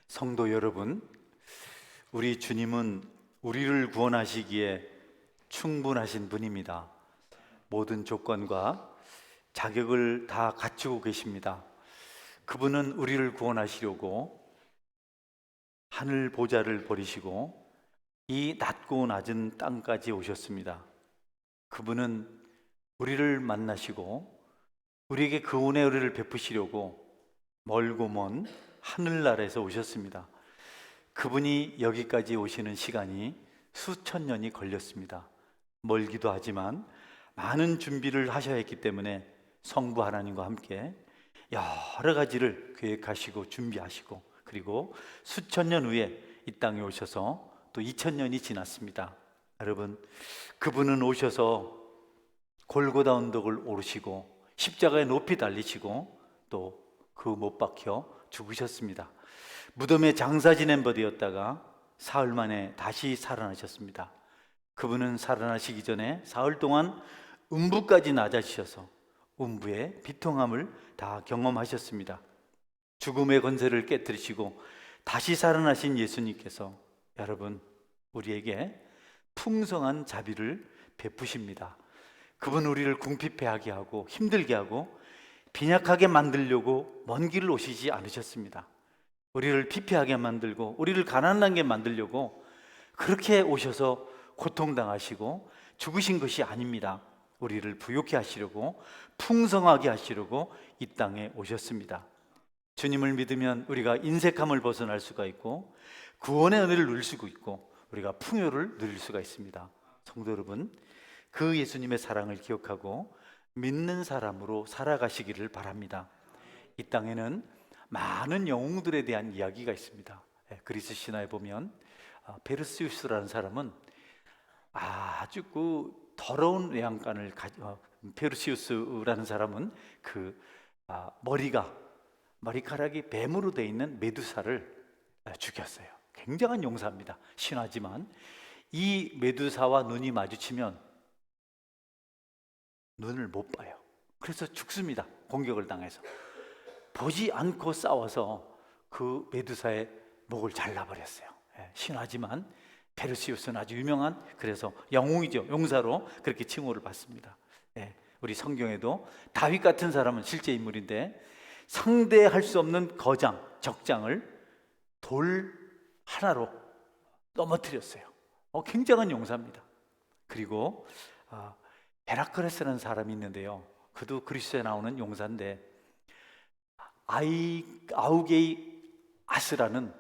성도 여러분, 우리 주님은 우리를 구원하시기에 충분하신 분입니다. 모든 조건과 자격을 다 갖추고 계십니다. 그분은 우리를 구원하시려고 하늘 보좌를 버리시고 이 낮고 낮은 땅까지 오셨습니다. 그분은 우리를 만나시고 우리에게 그 은혜의 은혜를 베푸시려고 멀고 먼 하늘나라에서 오셨습니다. 그분이 여기까지 오시는 시간이 수천 년이 걸렸습니다. 멀기도 하지만 많은 준비를 하셔야 했기 때문에 성부 하나님과 함께 여러 가지를 계획하시고 준비하시고, 그리고 수천 년 후에 이 땅에 오셔서 또 2000년이 지났습니다. 여러분, 그분은 오셔서 골고다 언덕을 오르시고 십자가에 높이 달리시고 또 그 못 박혀 죽으셨습니다. 무덤에 장사 지낸 바 되었다가 사흘 만에 다시 살아나셨습니다. 그분은 살아나시기 전에 사흘 동안 음부까지 낮아지셔서 음부의 비통함을 다 경험하셨습니다. 죽음의 권세를 깨뜨리시고 다시 살아나신 예수님께서 여러분, 우리에게 풍성한 자비를 베푸십니다. 그분 우리를 궁핍해하게 하고 힘들게 하고 빈약하게 만들려고 먼 길을 오시지 않으셨습니다. 우리를 피폐하게 만들고 우리를 가난하게 만들려고 그렇게 오셔서 고통당하시고 죽으신 것이 아닙니다. 우리를 부욕해 하시려고, 풍성하게 하시려고 이 땅에 오셨습니다. 주님을 믿으면 우리가 인색함을 벗어날 수가 있고 구원의 은혜를 누릴 수 있고 우리가 풍요를 누릴 수가 있습니다. 성도 여러분, 그 예수님의 사랑을 기억하고 믿는 사람으로 살아가시기를 바랍니다. 이 땅에는 많은 영웅들에 대한 이야기가 있습니다. 그리스 신화에 보면 페르시우스라는 사람은 아주 그 더러운 외양간을 페르시우스라는 사람은 머리카락이 뱀으로 되어 있는 메두사를 죽였어요. 굉장한 용사입니다. 신화지만 이 메두사와 눈이 마주치면 눈을 못 봐요. 그래서 죽습니다. 공격을 당해서. 보지 않고 싸워서 그 메두사의 목을 잘라버렸어요. 신화지만 페르시우스는 아주 유명한, 그래서 영웅이죠. 용사로 그렇게 칭호를 받습니다. 우리 성경에도 다윗 같은 사람은 실제 인물인데 상대할 수 없는 적장을 돌 하나로 넘어뜨렸어요. 굉장한 용사입니다. 그리고 헤라클레스라는 사람이 있는데요, 그도 그리스에 나오는 용사인데 아우게이 아스라는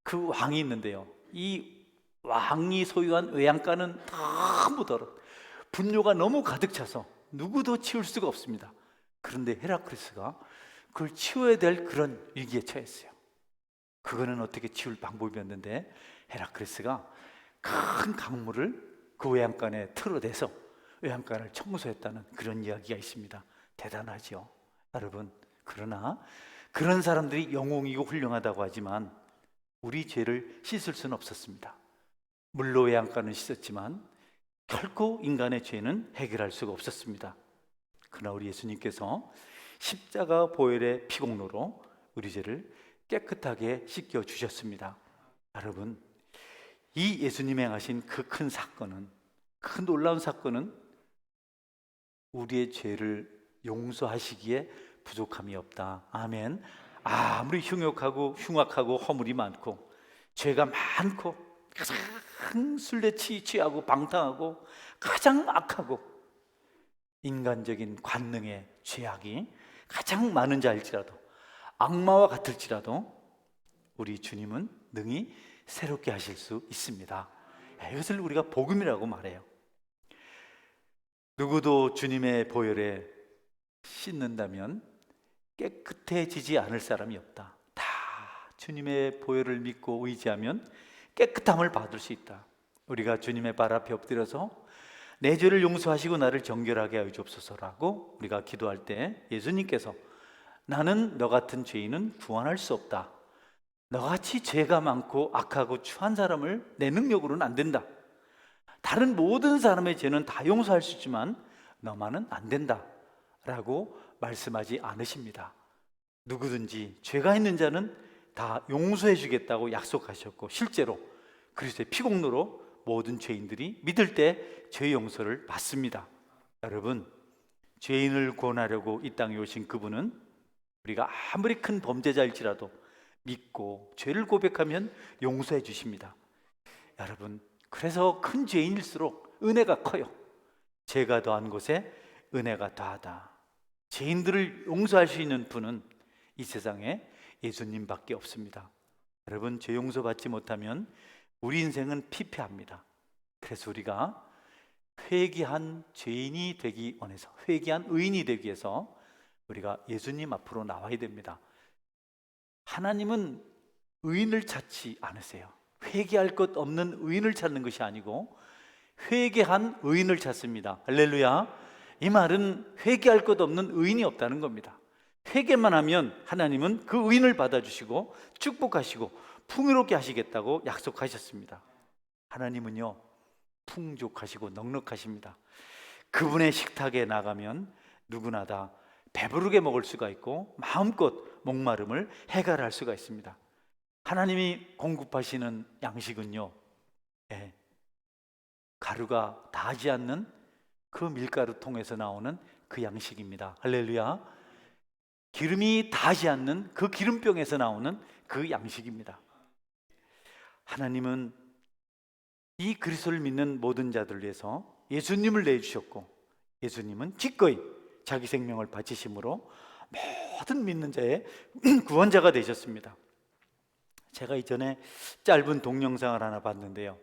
그 왕이 있는데요, 이 왕이 소유한 외양간은 너무 더러, 분뇨가 너무 가득 차서 누구도 치울 수가 없습니다. 그런데 헤라클레스가 그걸 치워야 될 그런 위기에 처했어요. 그거는 어떻게 치울 방법이었는데 헤라클레스가 큰 강물을 그 외양간에 틀어내서 외양간을 청소했다는 그런 이야기가 있습니다. 대단하죠, 여러분. 그러나 그런 사람들이 영웅이고 훌륭하다고 하지만 우리 죄를 씻을 수는 없었습니다. 물로 외양간을 씻었지만 결코 인간의 죄는 해결할 수가 없었습니다. 그러나 우리 예수님께서 십자가 보혈의 피공로로 우리 죄를 깨끗하게 씻겨 주셨습니다. 여러분, 이 예수님이 행하신 그 큰 사건은, 그 놀라운 사건은 우리의 죄를 용서하시기에 부족함이 없다. 아멘. 아무리 흉악하고 허물이 많고 죄가 많고 가장 술래치 취하고 방탕하고 가장 악하고 인간적인 관능의 죄악이 가장 많은 자일지라도, 악마와 같을지라도 우리 주님은 능히 새롭게 하실 수 있습니다. 이것을 우리가 복음이라고 말해요. 누구도 주님의 보혈에 씻는다면 깨끗해지지 않을 사람이 없다. 다 주님의 보혈을 믿고 의지하면 깨끗함을 받을 수 있다. 우리가 주님의 발 앞에 엎드려서 내 죄를 용서하시고 나를 정결하게 하여 주옵소서라고 우리가 기도할 때 예수님께서 나는 너 같은 죄인은 구원할 수 없다. 너같이 죄가 많고 악하고 추한 사람을 내 능력으로는 안 된다. 다른 모든 사람의 죄는 다 용서할 수 있지만 너만은 안 된다 라고 말씀하지 않으십니다. 누구든지 죄가 있는 자는 다 용서해 주겠다고 약속하셨고, 실제로 그리스도의 피공로로 모든 죄인들이 믿을 때 죄 용서를 받습니다. 여러분, 죄인을 구원하려고 이 땅에 오신 그분은 우리가 아무리 큰 범죄자일지라도 믿고 죄를 고백하면 용서해 주십니다. 여러분, 그래서 큰 죄인일수록 은혜가 커요. 죄가 더한 곳에 은혜가 더하다. 죄인들을 용서할 수 있는 분은 이 세상에 예수님밖에 없습니다. 여러분, 죄 용서받지 못하면 우리 인생은 피폐합니다. 그래서 우리가 회개한 죄인이 되기 원해서, 회개한 의인이 되기 위해서 우리가 예수님 앞으로 나와야 됩니다. 하나님은 의인을 찾지 않으세요. 회개할 것 없는 의인을 찾는 것이 아니고 회개한 의인을 찾습니다. 할렐루야. 이 말은 회개할 것 없는 의인이 없다는 겁니다. 회개만 하면 하나님은 그 의인을 받아주시고 축복하시고 풍요롭게 하시겠다고 약속하셨습니다. 하나님은요, 풍족하시고 넉넉하십니다. 그분의 식탁에 나가면 누구나 다 배부르게 먹을 수가 있고 마음껏 목마름을 해결할 수가 있습니다. 하나님이 공급하시는 양식은요, 가루가 닿지 않는 그 밀가루 통에서 나오는 그 양식입니다. 할렐루야. 기름이 닿지 않는 그 기름병에서 나오는 그 양식입니다. 하나님은 이 그리스도를 믿는 모든 자들을 위해서 예수님을 내주셨고, 예수님은 기꺼이 자기 생명을 바치심으로 모든 믿는 자의 구원자가 되셨습니다. 제가 이전에 짧은 동영상을 하나 봤는데요,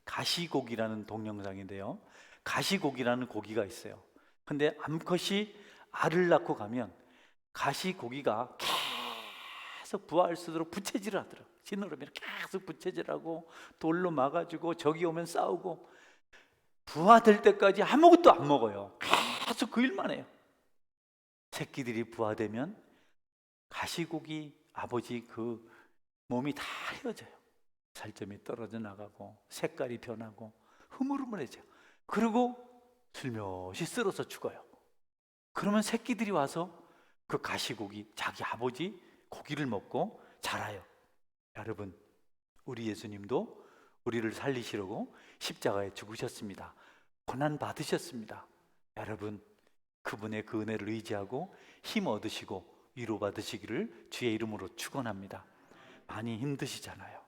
가시고기라는 동영상인데요, 가시고기라는 고기가 있어요. 근데 암컷이 알을 낳고 가면 가시고기가 계속 부화할수록 부채질을 하더라고요. 지느러미를 계속 부채질하고 돌로 막아주고 적이 오면 싸우고, 부화될 때까지 아무것도 안 먹어요. 계속 그 일만 해요. 새끼들이 부화되면 가시고기 아버지 그 몸이 다 헤어져요. 살점이 떨어져 나가고 색깔이 변하고 흐물흐물해져요. 그리고 슬며시 쓸어서 죽어요. 그러면 새끼들이 와서 그 가시고기, 자기 아버지 고기를 먹고 자라요. 여러분, 우리 예수님도 우리를 살리시려고 십자가에 죽으셨습니다. 고난 받으셨습니다. 여러분, 그분의 그 은혜를 의지하고 힘 얻으시고 위로 받으시기를 주의 이름으로 축원합니다. 많이 힘드시잖아요.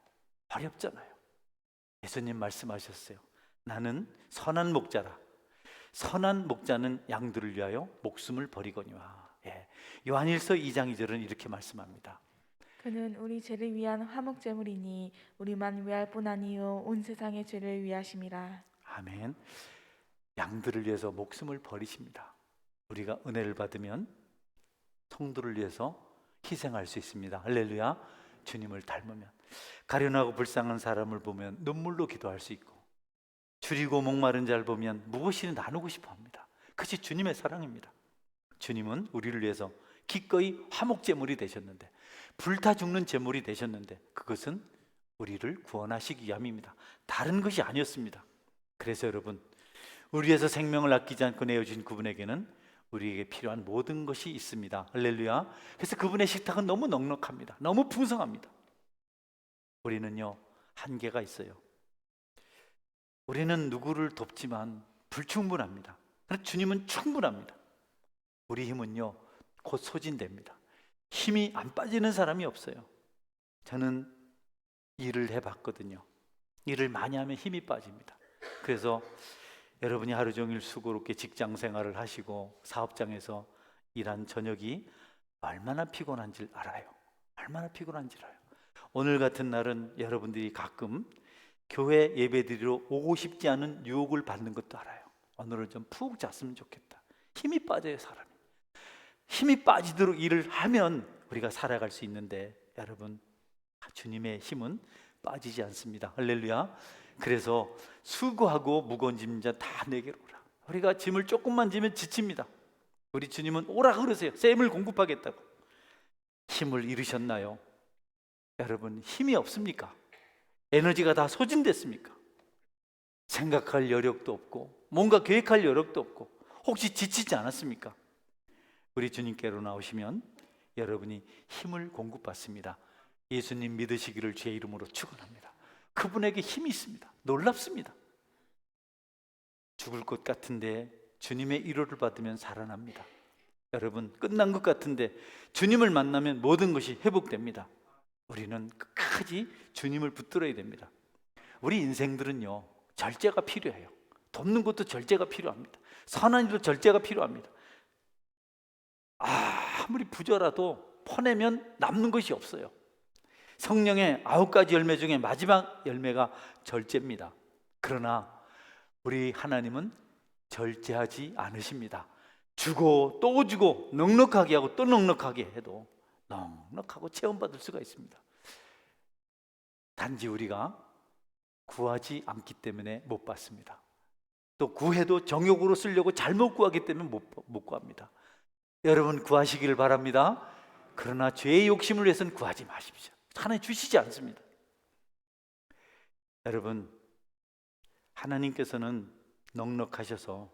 어렵잖아요. 예수님 말씀하셨어요. 나는 선한 목자라. 선한 목자는 양들을 위하여 목숨을 버리거니와. 요한일서 2장 2절은 이렇게 말씀합니다. 그는 우리 죄를 위한 화목제물이니 우리만 위할 뿐 아니요 온 세상의 죄를 위하심이라. 아멘. 양들을 위해서 목숨을 버리십니다. 우리가 은혜를 받으면 성도를 위해서 희생할 수 있습니다. 할렐루야. 주님을 닮으면 가련하고 불쌍한 사람을 보면 눈물로 기도할 수 있고, 줄이고 목마른 자를 보면 무엇이든 나누고 싶어 합니다. 그것이 주님의 사랑입니다. 주님은 우리를 위해서 기꺼이 화목제물이 되셨는데, 불타 죽는 제물이 되셨는데, 그것은 우리를 구원하시기 위함입니다. 다른 것이 아니었습니다. 그래서 여러분, 우리 위해서 생명을 아끼지 않고 내어주신 그분에게는 우리에게 필요한 모든 것이 있습니다. 할렐루야. 그래서 그분의 식탁은 너무 넉넉합니다. 너무 풍성합니다. 우리는요, 한계가 있어요. 우리는 누구를 돕지만 불충분합니다. 그러나 주님은 충분합니다. 우리 힘은요, 곧 소진됩니다. 힘이 안 빠지는 사람이 없어요. 저는 일을 해봤거든요. 일을 많이 하면 힘이 빠집니다. 그래서 여러분이 하루 종일 수고롭게 직장 생활을 하시고 사업장에서 일한 저녁이 얼마나 피곤한지 알아요. 얼마나 피곤한지 알아요. 오늘 같은 날은 여러분들이 가끔 교회 예배드리러 오고 싶지 않은 유혹을 받는 것도 알아요. 오늘은 좀 푹 잤으면 좋겠다. 힘이 빠져요, 사람이. 힘이 빠지도록 일을 하면 우리가 살아갈 수 있는데, 여러분, 주님의 힘은 빠지지 않습니다. 할렐루야. 그래서 수고하고 무거운 짐진 자 다 내게로 오라. 우리가 짐을 조금만 지면 지칩니다. 우리 주님은 오라 그러세요. 샘을 공급하겠다고. 힘을 잃으셨나요? 여러분, 힘이 없습니까? 에너지가 다 소진됐습니까? 생각할 여력도 없고 뭔가 계획할 여력도 없고 혹시 지치지 않았습니까? 우리 주님께로 나오시면 여러분이 힘을 공급받습니다. 예수님 믿으시기를 주의 이름으로 축원합니다. 그분에게 힘이 있습니다. 놀랍습니다. 죽을 것 같은데 주님의 위로를 받으면 살아납니다. 여러분, 끝난 것 같은데 주님을 만나면 모든 것이 회복됩니다. 우리는 끝까지 주님을 붙들어야 됩니다. 우리 인생들은요, 절제가 필요해요. 돕는 것도 절제가 필요합니다. 선한 일도 절제가 필요합니다. 아무리 부자라도 퍼내면 남는 것이 없어요. 성령의 9가지 열매 중에 마지막 열매가 절제입니다. 그러나 우리 하나님은 절제하지 않으십니다. 주고 또 주고 넉넉하게 하고 또 넉넉하게 해도 넉넉하고 체험받을 수가 있습니다. 단지 우리가 구하지 않기 때문에 못 받습니다. 또 구해도 정욕으로 쓰려고 잘못 구하기 때문에 못 구합니다. 여러분, 구하시기를 바랍니다. 그러나 죄의 욕심을 위해서는 구하지 마십시오. 하나님 주시지 않습니다. 여러분, 하나님께서는 넉넉하셔서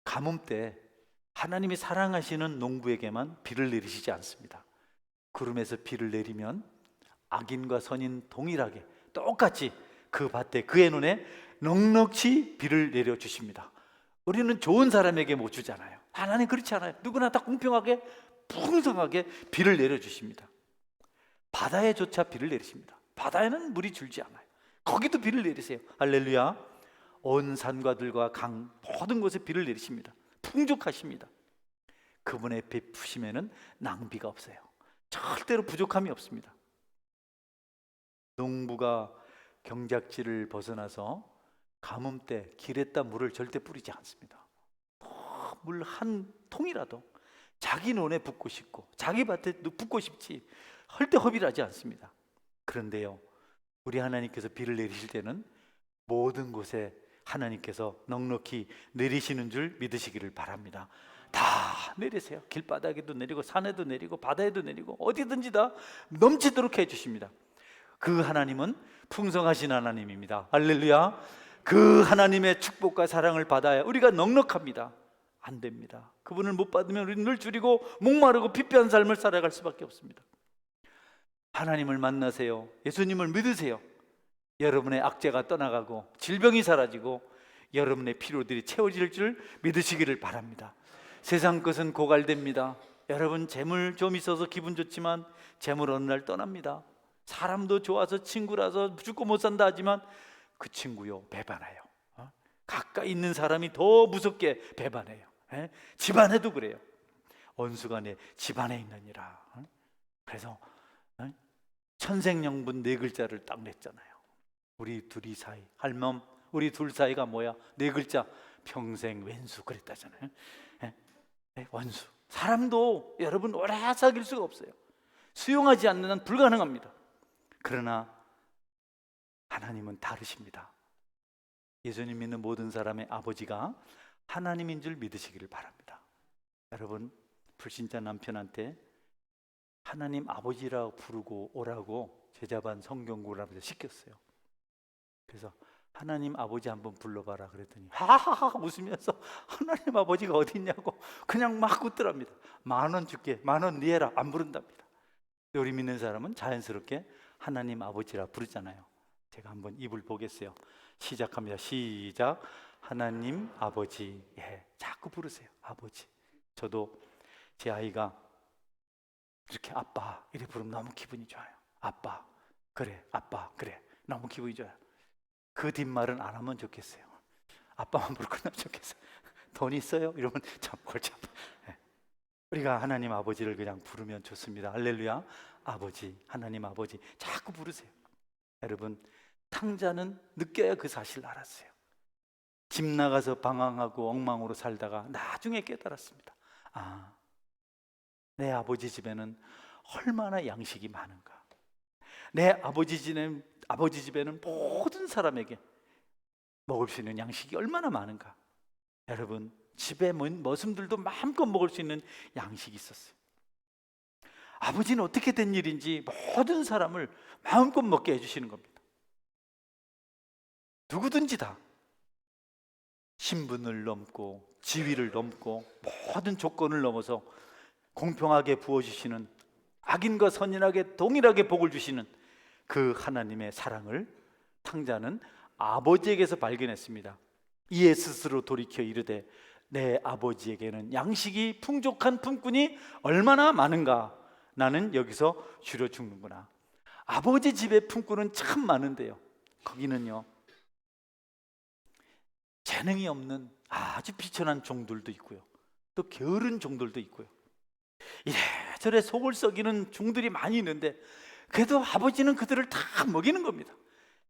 가뭄 때 하나님이 사랑하시는 농부에게만 비를 내리시지 않습니다. 구름에서 비를 내리면 악인과 선인 동일하게 똑같이 그 밭에 그의 눈에 넉넉히 비를 내려주십니다. 우리는 좋은 사람에게 못 주잖아요. 하나님 그렇지 않아요. 누구나 다 공평하게 풍성하게 비를 내려주십니다. 바다에조차 비를 내리십니다. 바다에는 물이 줄지 않아요. 거기도 비를 내리세요. 할렐루야. 온 산과 들과 강 모든 곳에 비를 내리십니다. 풍족하십니다. 그분의 베푸심에는 낭비가 없어요. 절대로 부족함이 없습니다. 농부가 경작지를 벗어나서 가뭄 때 길에다 물을 절대 뿌리지 않습니다. 물 한 통이라도 자기 논에 붓고 싶고 자기 밭에 붓고 싶지 절대 허비를 하지 않습니다. 그런데요, 우리 하나님께서 비를 내리실 때는 모든 곳에 하나님께서 넉넉히 내리시는 줄 믿으시기를 바랍니다. 다 내리세요. 길바닥에도 내리고 산에도 내리고 바다에도 내리고 어디든지 다 넘치도록 해주십니다. 그 하나님은 풍성하신 하나님입니다. 할렐루야. 그 하나님의 축복과 사랑을 받아야 우리가 넉넉합니다. 안 됩니다. 그분을 못 받으면 우리는 늘 줄이고 목마르고 피폐한 삶을 살아갈 수밖에 없습니다. 하나님을 만나세요. 예수님을 믿으세요. 여러분의 악재가 떠나가고 질병이 사라지고 여러분의 필요들이 채워질 줄 믿으시기를 바랍니다. 세상 것은 고갈됩니다. 여러분, 재물 좀 있어서 기분 좋지만 재물 어느 날 떠납니다. 사람도 좋아서 친구라서 죽고 못 산다 하지만 그 친구요, 배반해요. 가까이 있는 사람이 더 무섭게 배반해요. 집안에도 그래요. 원수가 내 집안에 있느니라. 그래서 천생연분 4글자를 딱 냈잖아요. 우리 둘이 사이, 할멈 우리 둘 사이가 뭐야? 4글자, 평생 왼수 그랬다잖아요. 원수. 사람도 여러분 오래 사귈 수가 없어요. 수용하지 않는 한 불가능합니다. 그러나 하나님은 다르십니다. 예수님 믿는 모든 사람의 아버지가 하나님인 줄 믿으시기를 바랍니다. 여러분, 불신자 남편한테 하나님 아버지라고 부르고 오라고 제자반 성경구라면서 시켰어요. 그래서 하나님 아버지 한번 불러봐라 그랬더니 하하하 웃으면서 하나님 아버지가 어디 있냐고 그냥 막 웃더랍니다. 10,000원 줄게, 10,000원 네 해라. 안 부른답니다. 우리 믿는 사람은 자연스럽게 하나님 아버지라 부르잖아요. 제가 한번 입을 보겠어요. 시작합니다. 시작. 하나님 아버지. 예, 자꾸 부르세요. 아버지. 저도 제 아이가 이렇게 아빠 이렇게 부르면 너무 기분이 좋아요. 아빠 그래, 아빠 그래, 너무 기분이 좋아요. 그 뒷말은 안 하면 좋겠어요. 아빠만 부르고 나면 좋겠어요. 돈 있어요? 이러면 참 골치 아파. 예. 우리가 하나님 아버지를 그냥 부르면 좋습니다. 할렐루야. 아버지, 하나님 아버지 자꾸 부르세요. 여러분, 탕자는 느껴야 그 사실을 알았어요. 집 나가서 방황하고 엉망으로 살다가 나중에 깨달았습니다. 아, 내 아버지 집에는 얼마나 양식이 많은가. 내 아버지 집에는 모든 사람에게 먹을 수 있는 양식이 얼마나 많은가. 여러분, 집에 머슴들도 마음껏 먹을 수 있는 양식이 있었어요. 아버지는 어떻게 된 일인지 모든 사람을 마음껏 먹게 해주시는 겁니다. 누구든지 다 신분을 넘고 지위를 넘고 모든 조건을 넘어서 공평하게 부어주시는 악인과 선인에게 동일하게 복을 주시는 그 하나님의 사랑을 탕자는 아버지에게서 발견했습니다. 이에 스스로 돌이켜 이르되 내 아버지에게는 양식이 풍족한 품꾼이 얼마나 많은가. 나는 여기서 줄여 죽는구나. 아버지 집에 품꾼은 참 많은데요, 거기는요 재능이 없는 아주 비천한 종들도 있고요, 또 게으른 종들도 있고요, 이래저래 속을 썩이는 종들이 많이 있는데 그래도 아버지는 그들을 다 먹이는 겁니다.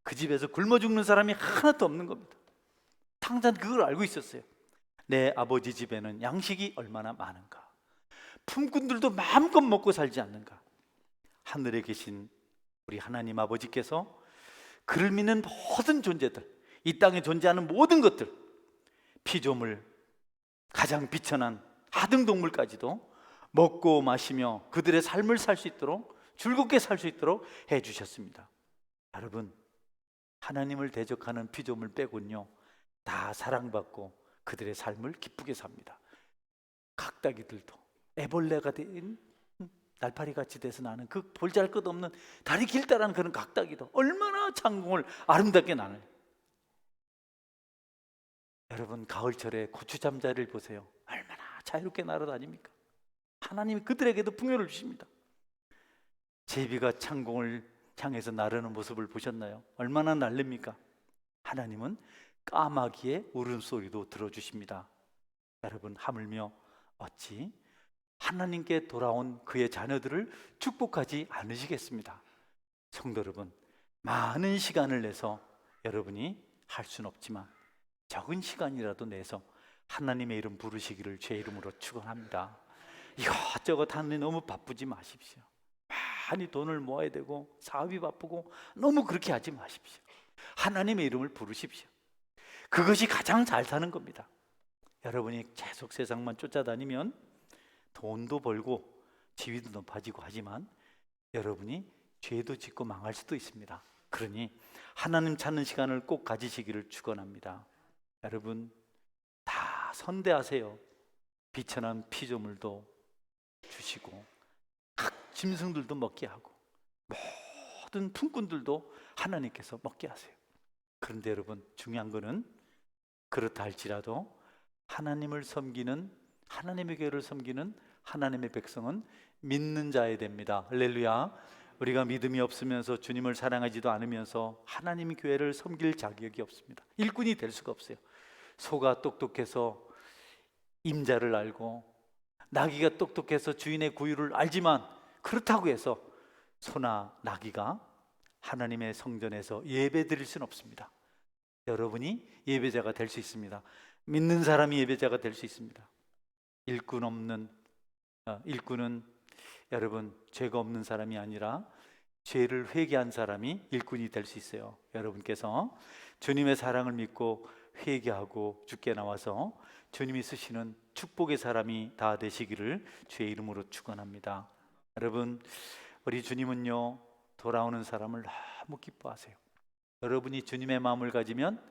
그 집에서 굶어 죽는 사람이 하나도 없는 겁니다. 탕자는 그걸 알고 있었어요. 내 아버지 집에는 양식이 얼마나 많은가, 품꾼들도 마음껏 먹고 살지 않는가. 하늘에 계신 우리 하나님 아버지께서 그를 믿는 모든 존재들, 이 땅에 존재하는 모든 것들, 피조물, 가장 비천한 하등동물까지도 먹고 마시며 그들의 삶을 살 수 있도록, 즐겁게 살 수 있도록 해주셨습니다. 여러분, 하나님을 대적하는 피조물 빼곤요 다 사랑받고 그들의 삶을 기쁘게 삽니다. 각다기들도 애벌레가 된 날파리같이 돼서 나는 그 볼잘것없는 다리 길다란 그런 각다기도 얼마나 창공을 아름답게 나눠요. 여러분, 가을철에 고추잠자리를 보세요. 얼마나 자유롭게 날아다닙니까? 하나님이 그들에게도 풍요를 주십니다. 제비가 창공을 향해서 나르는 모습을 보셨나요? 얼마나 날립니까? 하나님은 까마귀의 울음소리도 들어주십니다. 여러분, 하물며 어찌 하나님께 돌아온 그의 자녀들을 축복하지 않으시겠습니다. 성도 여러분, 많은 시간을 내서 여러분이 할 수는 없지만 적은 시간이라도 내서 하나님의 이름 부르시기를 제 이름으로 축원합니다. 이것저것 하느니 너무 바쁘지 마십시오. 많이 돈을 모아야 되고 사업이 바쁘고 너무 그렇게 하지 마십시오. 하나님의 이름을 부르십시오. 그것이 가장 잘 사는 겁니다. 여러분이 계속 세상만 쫓아다니면 돈도 벌고 지위도 높아지고 하지만 여러분이 죄도 짓고 망할 수도 있습니다. 그러니 하나님 찾는 시간을 꼭 가지시기를 축원합니다. 여러분, 다 선대하세요. 비천한 피조물도 주시고 각 짐승들도 먹게 하고 모든 품꾼들도 하나님께서 먹게 하세요. 그런데 여러분, 중요한 거는 그렇다 할지라도 하나님을 섬기는, 하나님의 교회를 섬기는 하나님의 백성은 믿는 자야 됩니다. 할렐루야. 우리가 믿음이 없으면서 주님을 사랑하지도 않으면서 하나님의 교회를 섬길 자격이 없습니다. 일꾼이 될 수가 없어요. 소가 똑똑해서 임자를 알고 나귀가 똑똑해서 주인의 구유를 알지만 그렇다고 해서 소나 나귀가 하나님의 성전에서 예배 드릴 수는 없습니다. 여러분이 예배자가 될 수 있습니다. 믿는 사람이 예배자가 될 수 있습니다. 일꾼은 여러분 죄가 없는 사람이 아니라 죄를 회개한 사람이 일꾼이 될 수 있어요. 여러분께서 주님의 사랑을 믿고 회개하고 주께 나와서 주님이 쓰시는 축복의 사람이 다 되시기를 주의 이름으로 축원합니다. 여러분, 우리 주님은요 돌아오는 사람을 너무 기뻐하세요. 여러분이 주님의 마음을 가지면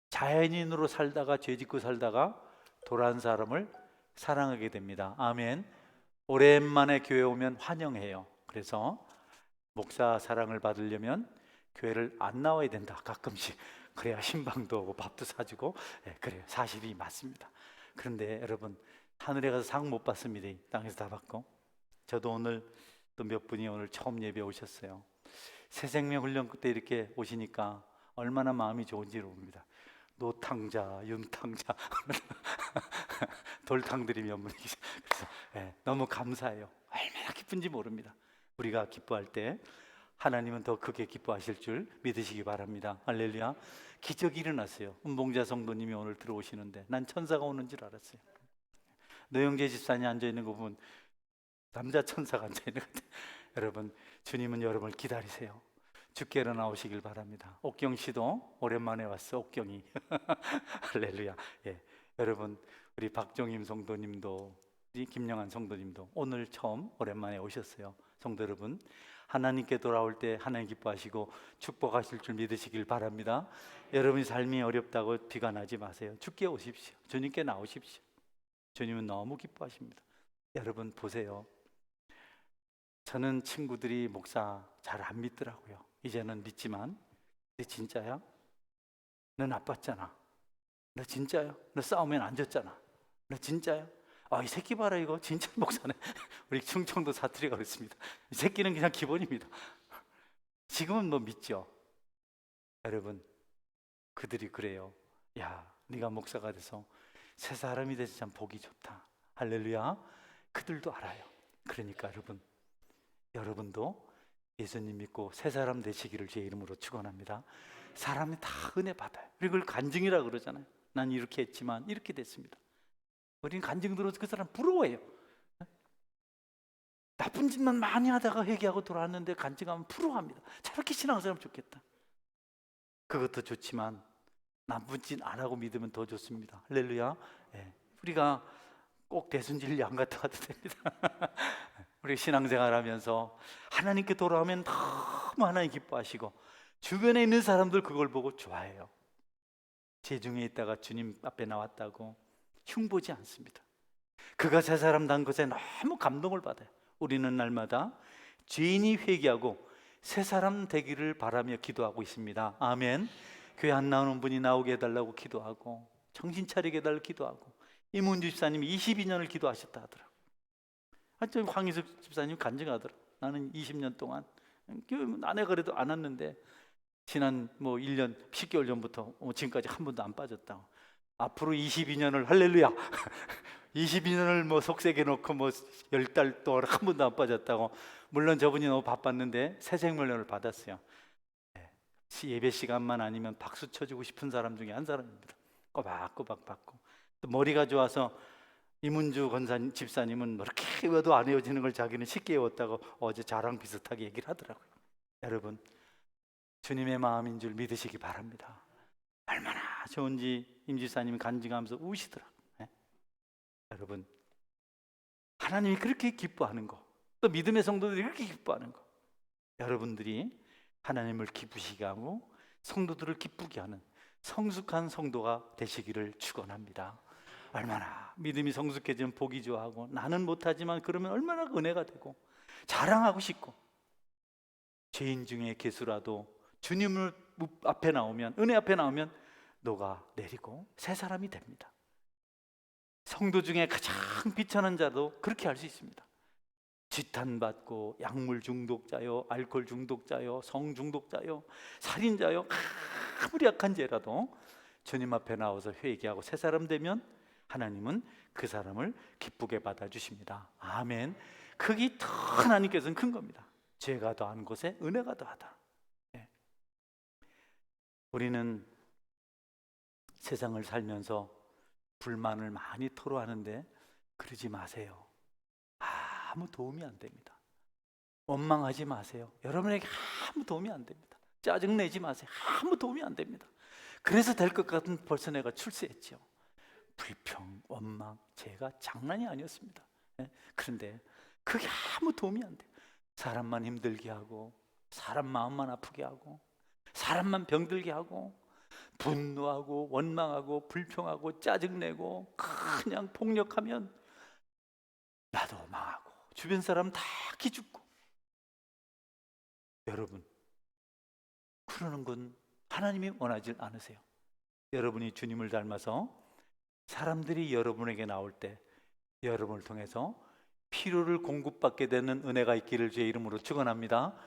자연인으로 살다가 죄짓고 살다가 돌아온 사람을 사랑하게 됩니다. 아멘. 오랜만에 교회 오면 환영해요. 그래서 목사 사랑을 받으려면 교회를 안 나와야 된다. 가끔씩 그래야 신방도 오고 밥도 사주고, 그래요. 사실이 맞습니다. 그런데 여러분, 하늘에 가서 상 못 받습니다. 땅에서 다 받고. 저도 오늘 또 몇 분이 오늘 처음 예배 오셨어요. 새생명 훈련 그때 이렇게 오시니까 얼마나 마음이 좋은지 모릅니다. 노탕자, 윤탕자, 돌탕들이 몇 분이 계세요. 그래서 너무 감사해요. 얼마나 기쁜지 모릅니다. 우리가 기뻐할 때 하나님은 더 크게 기뻐하실 줄 믿으시기 바랍니다. 할렐루야. 기적이 일어났어요. 은봉자 성도님이 오늘 들어오시는데 난 천사가 오는 줄 알았어요. 노영재 집사님 앉아있는 거 보면 남자 천사가 앉아있는 것 같아요. 여러분, 주님은 여러분을 기다리세요. 주께로 나오시길 바랍니다. 옥경 씨도 오랜만에 왔어. 옥경이. 할렐루야. 여러분, 우리 박종임 성도님도, 우리 김영환 성도님도 오늘 처음 오랜만에 오셨어요. 성도 여러분, 하나님께 돌아올 때 하나님 기뻐하시고 축복하실 줄 믿으시길 바랍니다. 여러분이 삶이 어렵다고 비관하지 마세요. 주께 오십시오. 주님께 나오십시오. 주님은 너무 기뻐하십니다. 여러분 보세요. 저는 친구들이 목사 잘 안 믿더라고요. 이제는 믿지만, 너 진짜야? 너 나빴잖아. 너 진짜야? 너 싸우면 안 졌잖아. 너 진짜야? 이 새끼 봐라, 이거 진짜 목사네. 우리 충청도 사투리가 그렇습니다. 이 새끼는 그냥 기본입니다. 지금은 뭐 믿죠. 여러분, 그들이 그래요. 야, 네가 목사가 돼서 새 사람이 돼서 참 보기 좋다. 할렐루야. 그들도 알아요. 그러니까 여러분도 예수님 믿고 새 사람 되시기를 주의 이름으로 축원합니다. 사람이 다 은혜 받아요. 그리고 그걸 간증이라 그러잖아요. 난 이렇게 했지만 이렇게 됐습니다. 우리는 간증 들어서 그 사람 부러워해요. 나쁜 짓만 많이 하다가 회개하고 돌아왔는데 간증하면 부러워합니다. 저렇게 신앙생활 좋겠다. 그것도 좋지만 나쁜 짓 안 하고 믿으면 더 좋습니다. 할렐루야. 예. 우리가 꼭 대순진리 안 갔다 와도 됩니다. 우리 신앙생활 하면서 하나님께 돌아오면 너무 하나님 기뻐하시고 주변에 있는 사람들 그걸 보고 좋아해요. 제중에 있다가 주님 앞에 나왔다고 흉보지 않습니다. 그가 새 사람 난 것에 너무 감동을 받아요. 우리는 날마다 죄인이 회개하고 새 사람 되기를 바라며 기도하고 있습니다. 아멘. 교회 안 나오는 분이 나오게 해달라고 기도하고 정신 차리게 해달라고 기도하고 이문주 집사님이 22년을 기도하셨다 하더라고요. 황희숙 집사님 간증하더라고요. 나는 20년 동안 아내가 그래도 안 왔는데 지난 1년 10개월 전부터 지금까지 한 번도 안 빠졌다고. 앞으로 22년을 할렐루야 22년을 속세게 놓고 10달 동안 한 번도 안 빠졌다고. 물론 저분이 너무 바빴는데 새 생명력을 받았어요. 예배 시간만 아니면 박수 쳐주고 싶은 사람 중에 한 사람입니다. 꼬박꼬박 받고 또 머리가 좋아서 이문주 집사님은 그렇게 외워도 안 외워지는 걸 자기는 쉽게 외웠다고 어제 저랑 비슷하게 얘기를 하더라고요. 여러분, 주님의 마음인 줄 믿으시기 바랍니다. 얼마나 좋은지 임 집사님이 간증하면서 우시더라고요. 여러분, 하나님이 그렇게 기뻐하는 거, 또 믿음의 성도들이 그렇게 기뻐하는 거, 여러분들이 하나님을 기쁘시게 하고 성도들을 기쁘게 하는 성숙한 성도가 되시기를 축원합니다. 얼마나 믿음이 성숙해지면 보기 좋아하고 나는 못하지만 그러면 얼마나 은혜가 되고 자랑하고 싶고, 죄인 중에 개수라도 주님을 앞에 나오면, 은혜 앞에 나오면 녹아 내리고 새 사람이 됩니다. 성도 중에 가장 비천한 자도 그렇게 할 수 있습니다. 지탄받고 약물 중독자요, 알코올 중독자요, 성 중독자요, 살인자요, 아무리 약한 죄라도 주님 앞에 나와서 회개하고 새 사람 되면 하나님은 그 사람을 기쁘게 받아주십니다. 아멘. 그게 더 하나님께서는 큰 겁니다. 죄가 더한 곳에 은혜가 더하다. 네. 우리는 세상을 살면서 불만을 많이 토로하는데 그러지 마세요. 아무 도움이 안 됩니다. 원망하지 마세요. 여러분에게 아무 도움이 안 됩니다. 짜증내지 마세요. 아무 도움이 안 됩니다. 그래서 될 것 같은 벌써 내가 출세했죠. 불평, 원망, 제가 장난이 아니었습니다. 그런데 그게 아무 도움이 안 돼요. 사람만 힘들게 하고, 사람 마음만 아프게 하고, 사람만 병들게 하고, 분노하고 원망하고 불평하고 짜증내고 그냥 폭력하면 나도 망하고 주변 사람 다 기죽고. 여러분, 그러는 건 하나님이 원하지 않으세요. 여러분이 주님을 닮아서 사람들이 여러분에게 나올 때 여러분을 통해서 필요를 공급받게 되는 은혜가 있기를 주의 이름으로 축원합니다.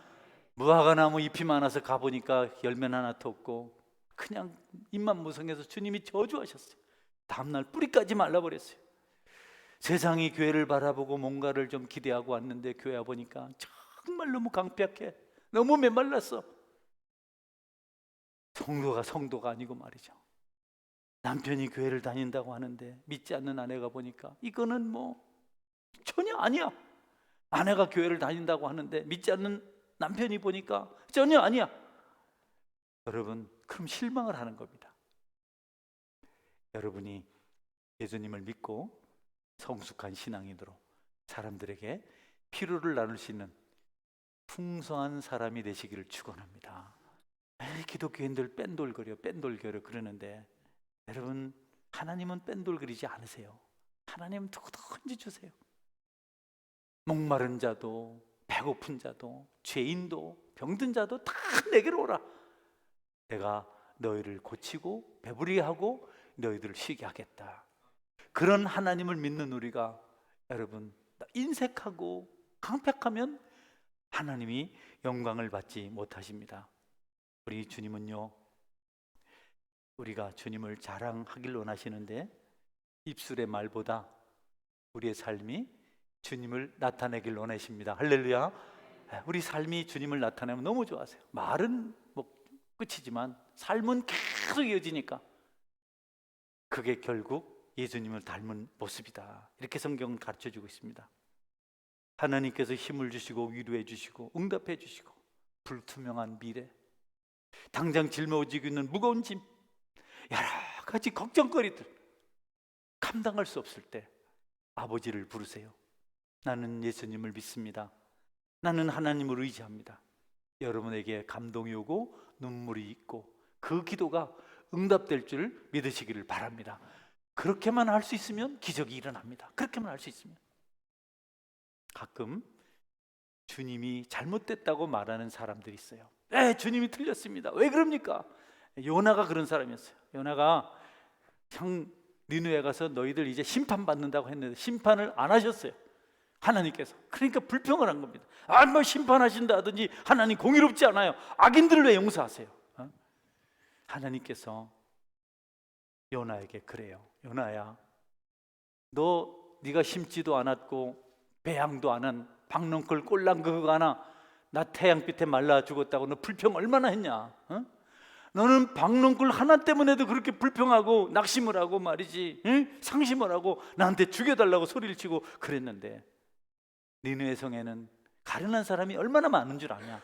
무화과나무 잎이 많아서 가보니까 열매는 하나도 없고 그냥 잎만 무성해서 주님이 저주하셨어요. 다음날 뿌리까지 말라버렸어요. 세상이 교회를 바라보고 뭔가를 좀 기대하고 왔는데 교회 와보니까 정말 너무 강팍해. 너무 메말랐어. 성도가 아니고 말이죠. 남편이 교회를 다닌다고 하는데 믿지 않는 아내가 보니까 이거는 전혀 아니야. 아내가 교회를 다닌다고 하는데 믿지 않는 남편이 보니까 전혀 아니야. 여러분, 그럼 실망을 하는 겁니다. 여러분이 예수님을 믿고 성숙한 신앙인으로 사람들에게 필요를 나눌 수 있는 풍성한 사람이 되시기를 축원합니다. 기독교인들 뺀돌거려 그러는데 여러분, 하나님은 뺀돌거리지 않으세요. 하나님은 누구든지 주세요. 목마른 자도 배고픈 자도 죄인도 병든 자도 다 내게로 오라. 내가 너희를 고치고 배부르게 하고 너희들을 쉬게 하겠다. 그런 하나님을 믿는 우리가 여러분 인색하고 강팍하면 하나님이 영광을 받지 못하십니다. 우리 주님은요, 우리가 주님을 자랑하길 원하시는데 입술의 말보다 우리의 삶이 주님을 나타내길 원하십니다. 할렐루야. 우리 삶이 주님을 나타내면 너무 좋아하세요. 말은 뭐 끝이지만 삶은 계속 이어지니까 그게 결국 예수님을 닮은 모습이다. 이렇게 성경은 가르쳐주고 있습니다. 하나님께서 힘을 주시고 위로해 주시고 응답해 주시고 불투명한 미래, 당장 짊어지고 있는 무거운 짐, 여러 가지 걱정거리들 감당할 수 없을 때 아버지를 부르세요. 나는 예수님을 믿습니다. 나는 하나님을 의지합니다. 여러분에게 감동이 오고 눈물이 있고 그 기도가 응답될 줄 믿으시기를 바랍니다. 그렇게만 할 수 있으면 기적이 일어납니다. 그렇게만 할 수 있으면. 가끔 주님이 잘못됐다고 말하는 사람들이 있어요. 주님이 틀렸습니다. 왜 그럽니까? 요나가 그런 사람이었어요. 요나가 형 니느웨 가서 너희들 이제 심판받는다고 했는데 심판을 안 하셨어요. 하나님께서. 그러니까 불평을 한 겁니다. 뭐 심판하신다 하든지 하나님 공의롭지 않아요. 악인들을 왜 용서하세요? 하나님께서 요나에게 그래요. 요나야, 네가 심지도 않았고 배양도 안 한 박넝쿨 꼴랑 그거 하나 나 태양빛에 말라 죽었다고 너 불평 얼마나 했냐? 너는 박넝쿨 하나 때문에도 그렇게 불평하고 낙심을 하고 말이지, 상심을 하고 나한테 죽여달라고 소리를 치고 그랬는데 니느웨 성에는 가련한 사람이 얼마나 많은 줄 아냐?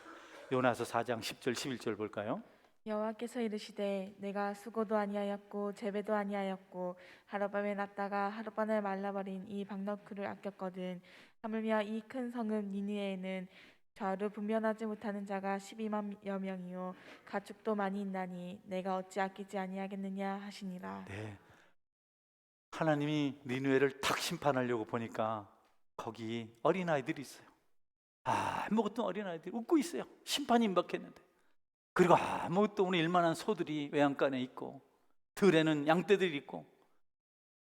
요나서 4장 10절 11절 볼까요? 여호와께서 이르시되 내가 수고도 아니하였고 재배도 아니하였고 하룻밤에 났다가 하룻밤에 말라버린 이 박너쿨을 아꼈거든. 하물며 이 큰 성읍 니느웨에는 좌우를 분별하지 못하는 자가 12만여 명이요 가축도 많이 있나니 내가 어찌 아끼지 아니하겠느냐 하시니라. 네, 하나님이 니느웨를 탁 심판하려고 보니까 거기 어린아이들이 있어요. 아무것도 어린아이들이 웃고 있어요. 심판이 임박했는데. 그리고 아무것도 오늘 일만한 소들이 외양간에 있고 들에는 양떼들이 있고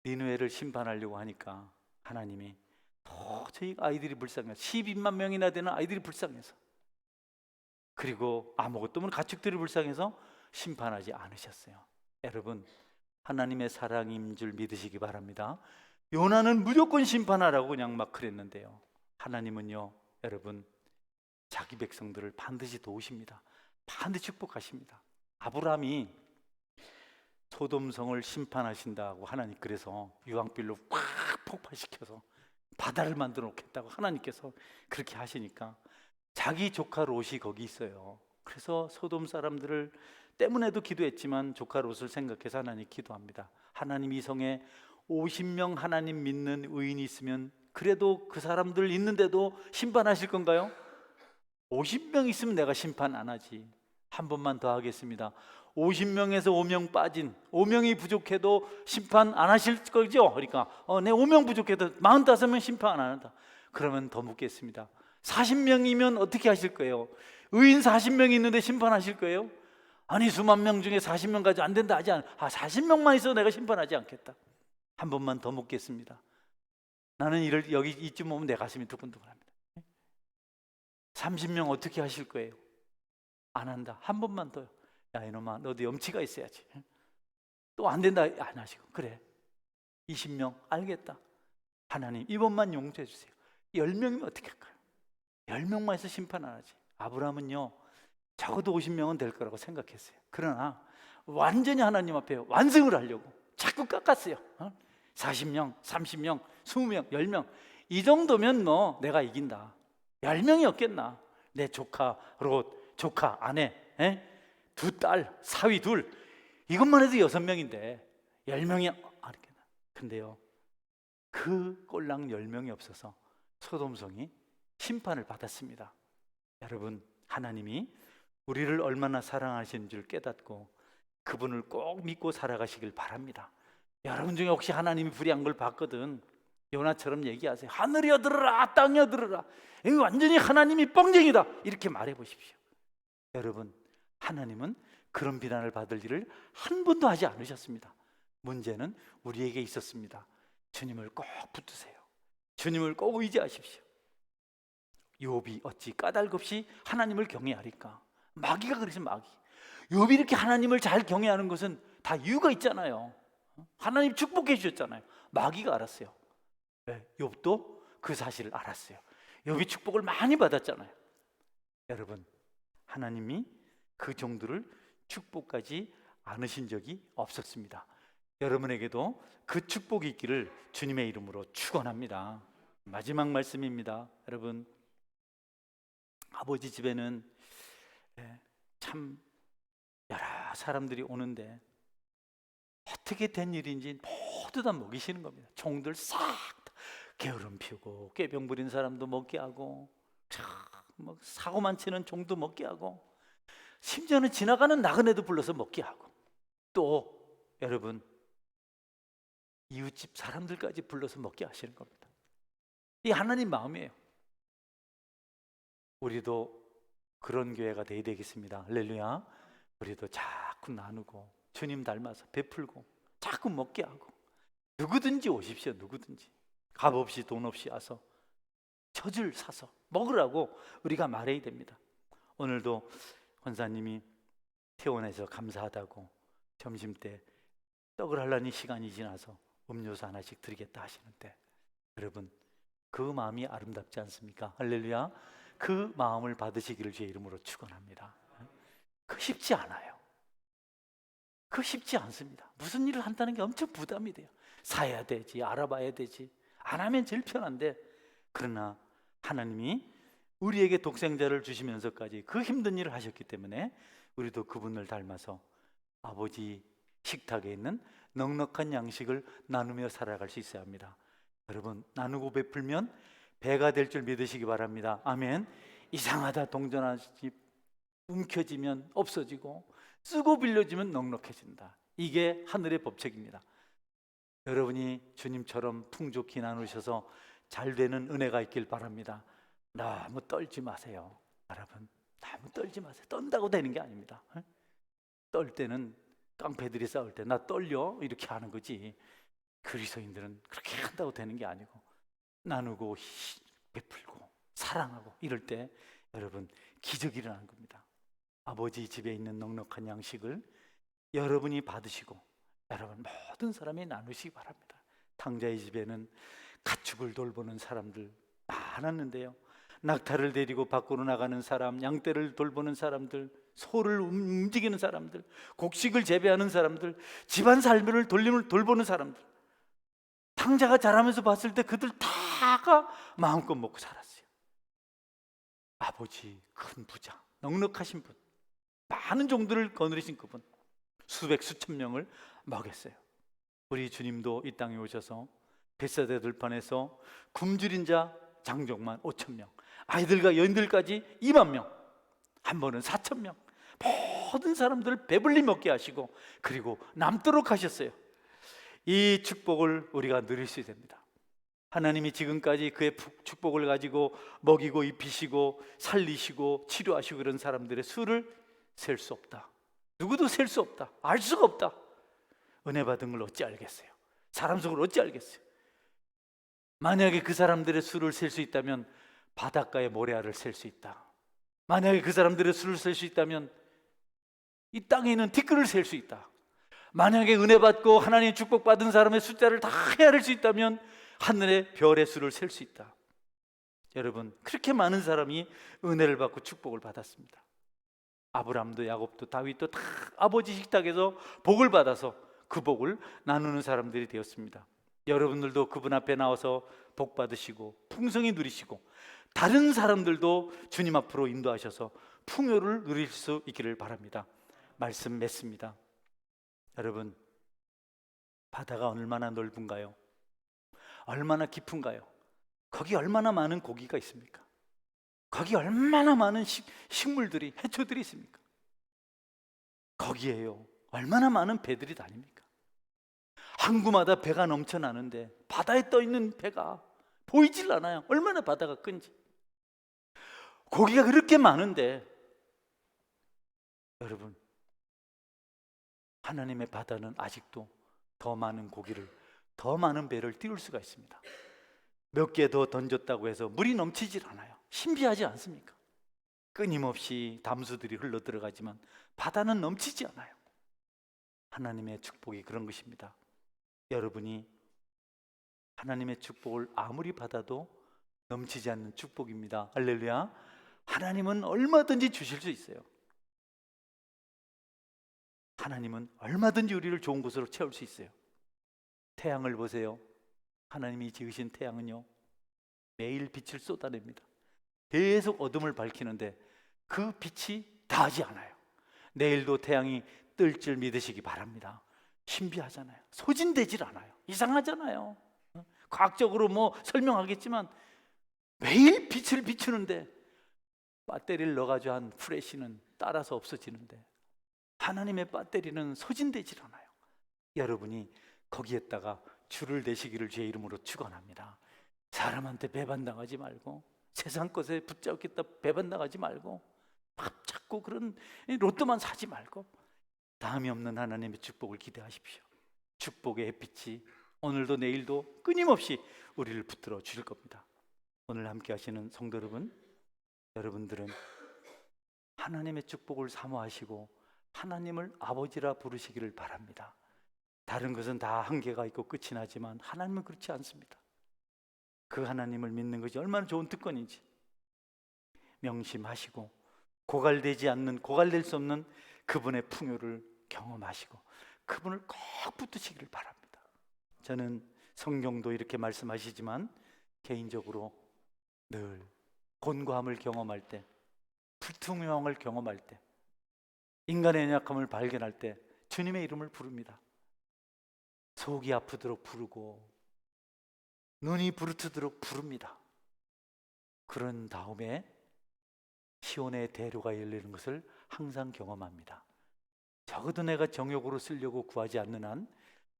니느웨를 심판하려고 하니까 하나님이 도저히 아이들이 불쌍해서 12만 명이나 되는 아이들이 불쌍해서, 그리고 아무것도 없는 가축들이 불쌍해서 심판하지 않으셨어요. 여러분, 하나님의 사랑인 줄 믿으시기 바랍니다. 요나는 무조건 심판하라고 그냥 막 그랬는데요, 하나님은요 여러분 자기 백성들을 반드시 도우십니다. 반드시 축복하십니다. 아브라함이 소돔성을 심판하신다고 하나님 그래서 유황불로 꽉 폭발시켜서 바다를 만들어 놓겠다고 하나님께서 그렇게 하시니까 자기 조카 롯이 거기 있어요. 그래서 소돔 사람들을 때문에도 기도했지만 조카 롯을 생각해서 하나님 기도합니다. 하나님 이 성에 50명 하나님 믿는 의인이 있으면 그래도 그 사람들 있는데도 심판하실 건가요? 50명 있으면 내가 심판 안 하지. 한 번만 더 하겠습니다. 50명에서 5명 빠진, 5명이 부족해도 심판 안 하실 거죠? 그러니까 내 5명 부족해도 45명 심판 안 한다. 그러면 더 묻겠습니다. 40명이면 어떻게 하실 거예요? 의인 40명이 있는데 심판하실 거예요? 아니 수만 명 중에 40명 가지고 안 된다 하지 않아. 40명만 있어도 내가 심판하지 않겠다. 한 번만 더 묻겠습니다. 나는 여기 이쯤 오면 내 가슴이 두근두근합니다. 30명 어떻게 하실 거예요? 안 한다. 한 번만 더요. 야 이놈아, 너도 염치가 있어야지. 또 안 된다 안 하시고, 그래 20명 알겠다. 하나님 이번만 용서해 주세요. 10명이면 어떻게 할까요? 10명만 해서 심판 안 하지. 아브라함은요 적어도 50명은 될 거라고 생각했어요. 그러나 완전히 하나님 앞에 완승을 하려고 자꾸 깎았어요. 40명, 30명, 20명, 10명 이 정도면 뭐 내가 이긴다. 10명이 없겠나. 내 조카 롯, 조카 아내, 두 딸, 사위 둘, 이것만 해도 6명인데 10명이 아니겠나. 근데요 그 꼴랑 10명이 없어서 소돔성이 심판을 받았습니다. 여러분, 하나님이 우리를 얼마나 사랑하시는 줄 깨닫고 그분을 꼭 믿고 살아가시길 바랍니다. 여러분 중에 혹시 하나님이 불의한 걸 봤거든, 요나처럼 얘기하세요. 하늘이여 들으라, 땅이여 들으라. 이거 완전히 하나님이 뻥쟁이다, 이렇게 말해 보십시오. 여러분, 하나님은 그런 비난을 받을 일을 한 번도 하지 않으셨습니다. 문제는 우리에게 있었습니다. 주님을 꼭 붙드세요. 주님을 꼭 의지하십시오. 욥이 어찌 까닭없이 하나님을 경외하리까? 마귀가 그러죠, 마귀. 욥이 이렇게 하나님을 잘 경외하는 것은 다 이유가 있잖아요. 하나님 축복해 주셨잖아요. 마귀가 알았어요. 욥도 그 사실을 알았어요. 욥이 축복을 많이 받았잖아요. 여러분, 하나님이 그 정도를 축복하지 않으신 적이 없었습니다. 여러분에게도 그 축복이 있기를 주님의 이름으로 축원합니다. 마지막 말씀입니다. 여러분, 아버지 집에는 참 여러 사람들이 오는데 어떻게 된 일인지 모두 다 먹이시는 겁니다. 종들 싹 다 게으름 피우고 꾀병 부린 사람도 먹게 하고, 뭐 사고만 치는 종도 먹게 하고, 심지어는 지나가는 나그네도 불러서 먹게 하고, 또 여러분 이웃집 사람들까지 불러서 먹게 하시는 겁니다. 이 하나님 마음이에요. 우리도 그런 교회가 되어야 되겠습니다. 할렐루야. 우리도 자꾸 나누고 주님 닮아서 베풀고 자꾸 먹게 하고, 누구든지 오십시오. 누구든지 값 없이 돈 없이 와서 젖을 사서 먹으라고 우리가 말해야 됩니다. 오늘도 권사님이 퇴원해서 감사하다고 점심때 떡을 하려니 시간이 지나서 음료수 하나씩 드리겠다 하시는데, 여러분 그 마음이 아름답지 않습니까? 할렐루야. 그 마음을 받으시기를 주의 이름으로 축원합니다. 그 쉽지 않아요. 그 쉽지 않습니다. 무슨 일을 한다는 게 엄청 부담이 돼요. 사야 되지, 알아봐야 되지, 안 하면 제일 편한데, 그러나 하나님이 우리에게 독생자를 주시면서까지 그 힘든 일을 하셨기 때문에 우리도 그분을 닮아서 아버지 식탁에 있는 넉넉한 양식을 나누며 살아갈 수 있어야 합니다. 여러분, 나누고 베풀면 배가 될 줄 믿으시기 바랍니다. 아멘. 이상하다 동전하지 움켜쥐면 없어지고, 쓰고 빌려주면 넉넉해진다. 이게 하늘의 법칙입니다. 여러분이 주님처럼 풍족히 나누셔서 잘 되는 은혜가 있길 바랍니다. 너무 떨지 마세요. 여러분, 너무 떨지 마세요. 떤다고 되는 게 아닙니다. 떨 때는 깡패들이 싸울 때 나 떨려 이렇게 하는 거지, 그리스도인들은 그렇게 한다고 되는 게 아니고, 나누고 베풀고 사랑하고 이럴 때 여러분 기적이 일어나는 겁니다. 아버지 집에 있는 넉넉한 양식을 여러분이 받으시고 여러분 모든 사람이 나누시기 바랍니다. 탕자의 집에는 가축을 돌보는 사람들 많았는데요, 낙타를 데리고 밖으로 나가는 사람, 양떼를 돌보는 사람들, 소를 움직이는 사람들, 곡식을 재배하는 사람들, 집안 살림을 돌보는 사람들, 탕자가 자라면서 봤을 때 그들 다가 마음껏 먹고 살았어요. 아버지 큰 부자, 넉넉하신 분, 많은 종들을 거느리신 그분, 수백 수천 명을 먹였어요. 우리 주님도 이 땅에 오셔서 벳사다 들판에서 굶주린 자 장족만 5천 명, 아이들과 여인들까지 2만 명, 한 번은 4천 명, 모든 사람들을 배불리 먹게 하시고 그리고 남도록 하셨어요. 이 축복을 우리가 누릴 수 됩니다. 하나님이 지금까지 그의 축복을 가지고 먹이고 입히시고 살리시고 치료하시고 그런 사람들의 수를 셀 수 없다. 누구도 셀 수 없다. 알 수가 없다. 은혜 받은 걸 어찌 알겠어요? 사람 속을 어찌 알겠어요? 만약에 그 사람들의 수를 셀 수 있다면 바닷가의 모래알을 셀 수 있다. 만약에 그 사람들의 수를 셀 수 있다면 이 땅에 있는 티끌을 셀 수 있다. 만약에 은혜 받고 하나님 축복받은 사람의 숫자를 다 헤아릴 수 있다면 하늘의 별의 수를 셀 수 있다. 여러분, 그렇게 많은 사람이 은혜를 받고 축복을 받았습니다. 아브라함도 야곱도 다윗도 다 아버지 식탁에서 복을 받아서 그 복을 나누는 사람들이 되었습니다. 여러분들도 그분 앞에 나와서 복 받으시고 풍성히 누리시고 다른 사람들도 주님 앞으로 인도하셔서 풍요를 누릴 수 있기를 바랍니다. 말씀 맺습니다. 여러분, 바다가 얼마나 넓은가요? 얼마나 깊은가요? 거기 얼마나 많은 고기가 있습니까? 거기 얼마나 많은 식물들이, 해초들이 있습니까? 거기에요 얼마나 많은 배들이 다닙니까? 항구마다 배가 넘쳐나는데 바다에 떠 있는 배가 보이질 않아요. 얼마나 바다가 큰지. 고기가 그렇게 많은데 여러분, 하나님의 바다는 아직도 더 많은 고기를, 더 많은 배를 띄울 수가 있습니다. 몇 개 더 던졌다고 해서 물이 넘치질 않아요. 신비하지 않습니까? 끊임없이 담수들이 흘러 들어가지만 바다는 넘치지 않아요. 하나님의 축복이 그런 것입니다. 여러분이 하나님의 축복을 아무리 받아도 넘치지 않는 축복입니다. 할렐루야. 하나님은 얼마든지 주실 수 있어요. 하나님은 얼마든지 우리를 좋은 곳으로 채울 수 있어요. 태양을 보세요. 하나님이 지으신 태양은요, 매일 빛을 쏟아냅니다. 계속 어둠을 밝히는데 그 빛이 다하지 않아요. 내일도 태양이 뜰 줄 믿으시기 바랍니다. 신비하잖아요. 소진되질 않아요. 이상하잖아요. 과학적으로 뭐 설명하겠지만 매일 빛을 비추는데 배터리를 넣어가지고 한 프레시는 따라서 없어지는데 하나님의 배터리는 소진되질 않아요. 여러분이 거기에다가 줄을 대시기를 주의 이름으로 축원합니다. 사람한테 배반당하지 말고, 세상 것에 붙잡겠다 배반당하지 말고, 밥 찾고 그런 로또만 사지 말고 다음이 없는 하나님의 축복을 기대하십시오. 축복의 햇빛이 오늘도 내일도 끊임없이 우리를 붙들어 주실 겁니다. 오늘 함께 하시는 성도 여러분, 여러분들은 하나님의 축복을 사모하시고 하나님을 아버지라 부르시기를 바랍니다. 다른 것은 다 한계가 있고 끝이 나지만 하나님은 그렇지 않습니다. 그 하나님을 믿는 것이 얼마나 좋은 특권인지 명심하시고 고갈될 수 없는 그분의 풍요를 경험하시고 그분을 꼭 붙드시기를 바랍니다. 저는 성경도 이렇게 말씀하시지만 개인적으로 늘 곤고함을 경험할 때, 불투명함을 경험할 때, 인간의 연약함을 발견할 때 주님의 이름을 부릅니다. 속이 아프도록 부르고 눈이 부르트도록 부릅니다. 그런 다음에 시온의 대로가 열리는 것을 항상 경험합니다. 적어도 내가 정욕으로 쓰려고 구하지 않는 한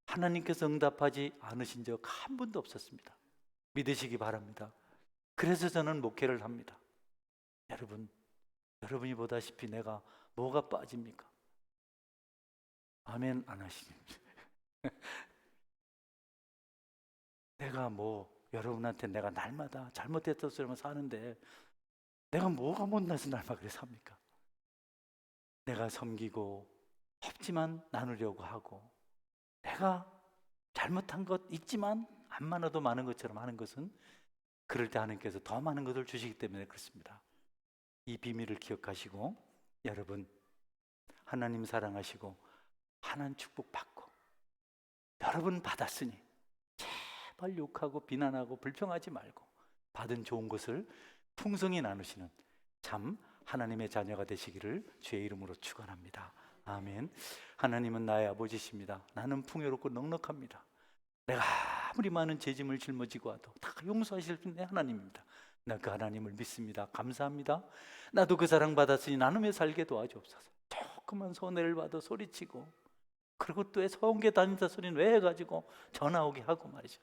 하나님께서 응답하지 않으신 적 한 번도 없었습니다. 믿으시기 바랍니다. 그래서 저는 목회를 합니다. 여러분이 보다시피 내가 뭐가 빠집니까? 아멘 안 하시는지. 내가 여러분한테 내가 날마다 잘못했던 소리만 사는데 내가 뭐가 못나서 날마다 그래 삽니까? 내가 섬기고 없지만 나누려고 하고 내가 잘못한 것 있지만 안 많아도 많은 것처럼 하는 것은 그럴 때 하나님께서 더 많은 것을 주시기 때문에 그렇습니다. 이 비밀을 기억하시고 여러분 하나님 사랑하시고 하나님 축복 받고 여러분 받았으니 제발 욕하고 비난하고 불평하지 말고 받은 좋은 것을 풍성히 나누시는 참 하나님의 자녀가 되시기를 주의 이름으로 축원합니다. 아멘. 하나님은 나의 아버지십니다. 나는 풍요롭고 넉넉합니다. 내가 아무리 많은 죄짐을 짊어지고 와도 다 용서하실 내 하나님입니다. 나 그 하나님을 믿습니다. 감사합니다. 나도 그 사랑 받았으니 나눔에 살게 도와주옵소서. 조그만 손해를 봐도 소리치고 그리고 또 왜 서원계 다닌다 소리는 왜 해가지고 전화 오게 하고 말이죠.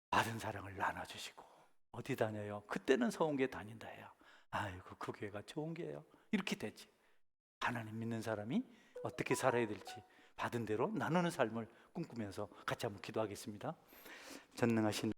받은 사랑을 나눠주시고 어디 다녀요? 그때는 서원계 다닌다 해요. 아이고 그 교회가 좋은 교회예요. 이렇게 되지. 하나님 믿는 사람이 어떻게 살아야 될지 받은 대로 나누는 삶을 꿈꾸면서 같이 한번 기도하겠습니다. 전능하신